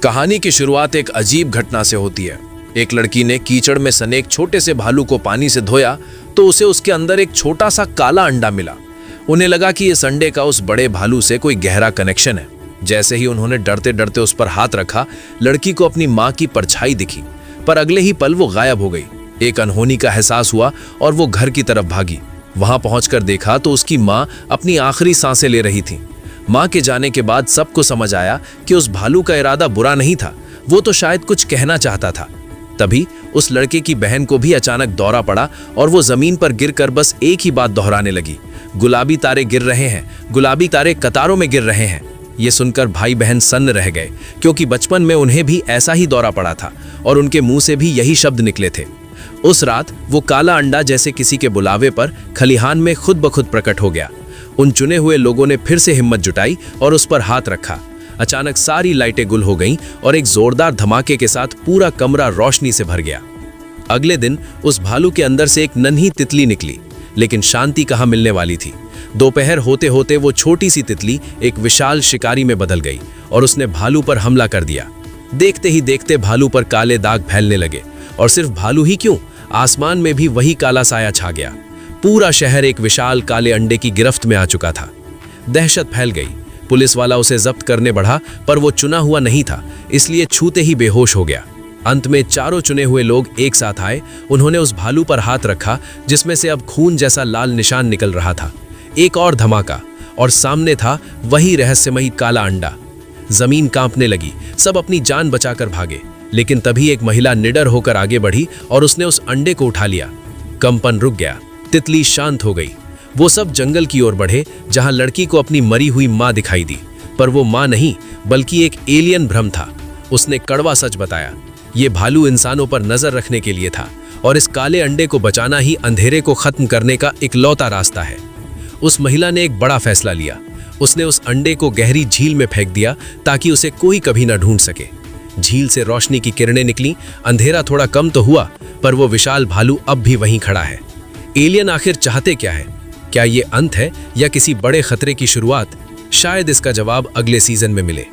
कहानी की शुरुआत एक अजीब घटना से होती है। एक लड़की ने कीचड़ में सने एक छोटे से भालू को पानी से धोया तो उसे उसके अंदर एक छोटा सा काला अंडा मिला। उन्हें लगा कि इस अंडे का उस बड़े भालू से कोई गहरा कनेक्शन है। जैसे ही उन्होंने डरते डरते उस पर हाथ रखा, लड़की को अपनी माँ की परछाई दिखी, पर अगले ही पल वो गायब हो गई। एक अनहोनी का एहसास हुआ और वो घर की तरफ भागी। वहां पहुंचकर देखा तो उसकी माँ अपनी आखिरी सांसें ले रही थी। माँ के जाने के बाद सबको समझ आया कि उस भालू का इरादा बुरा नहीं था, वो तो शायद कुछ कहना चाहता था। तभी उस लड़के की बहन को भी अचानक दौरा पड़ा और वो जमीन पर गिरकर बस एक ही बात दोहराने लगी, गुलाबी तारे गिर रहे हैं, गुलाबी तारे कतारों में गिर रहे हैं। ये सुनकर भाई बहन सन्न रह गए, क्योंकि बचपन में उन्हें भी ऐसा ही दौरा पड़ा था और उनके मुंह से भी यही शब्द निकले थे। उस रात वो काला अंडा जैसे किसी के बुलावे पर खलिहान में खुद ब खुद प्रकट हो गया। उन चुने हुए लोगों ने फिर से हिम्मत जुटाई और उस पर हाथ रखा। अचानक सारी लाइटें गुल हो गईं और एक जोरदार धमाके के साथ पूरा कमरा रोशनी से भर गया। अगले दिन उस भालू के अंदर से एक नन्ही तितली निकली, लेकिन शांति कहाँ मिलने वाली थी। दोपहर होते होते वो छोटी सी तितली एक विशाल शिकारी में बदल गई और उसने भालू पर हमला कर दिया। देखते ही देखते भालू पर काले दाग फैलने लगे, और सिर्फ भालू ही क्यों, आसमान में भी वही काला साया छा गया। पूरा शहर एक विशाल काले अंडे की गिरफ्त में आ चुका था। दहशत फैल गई। पुलिस वाला उसे जब्त करने बढ़ा, पर वो चुना हुआ नहीं था, इसलिए छूते ही बेहोश हो गया। अंत में चारों चुने हुए लोग एक साथ आए। उन्होंने उस भालू पर हाथ रखा जिसमें से अब खून जैसा लाल निशान निकल रहा था। एक और धमाका, और सामने था वही रहस्यमयी काला अंडा। जमीन कांपने लगी, सब अपनी जान बचाकर भागे, लेकिन तभी एक महिला निडर होकर आगे बढ़ी और उसने उस अंडे को उठा लिया। कंपन रुक गया, तितली शांत हो गई। वो सब जंगल की ओर बढ़े, जहां लड़की को अपनी मरी हुई माँ दिखाई दी, पर वो माँ नहीं बल्कि एक एलियन भ्रम था। उसने कड़वा सच बताया, ये भालू इंसानों पर नजर रखने के लिए था, और इस काले अंडे को बचाना ही अंधेरे को खत्म करने का इकलौता रास्ता है। उस महिला ने एक बड़ा फैसला लिया। उसने उस अंडे को गहरी झील में फेंक दिया ताकि उसे कोई कभी ना ढूंढ सके। झील से रोशनी की किरणें निकली, अंधेरा थोड़ा कम तो हुआ, पर वो विशाल भालू अब भी वहीं खड़ा है। एलियन आखिर चाहते क्या है? क्या ये अंत है या किसी बड़े खतरे की शुरुआत? शायद इसका जवाब अगले सीजन में मिले।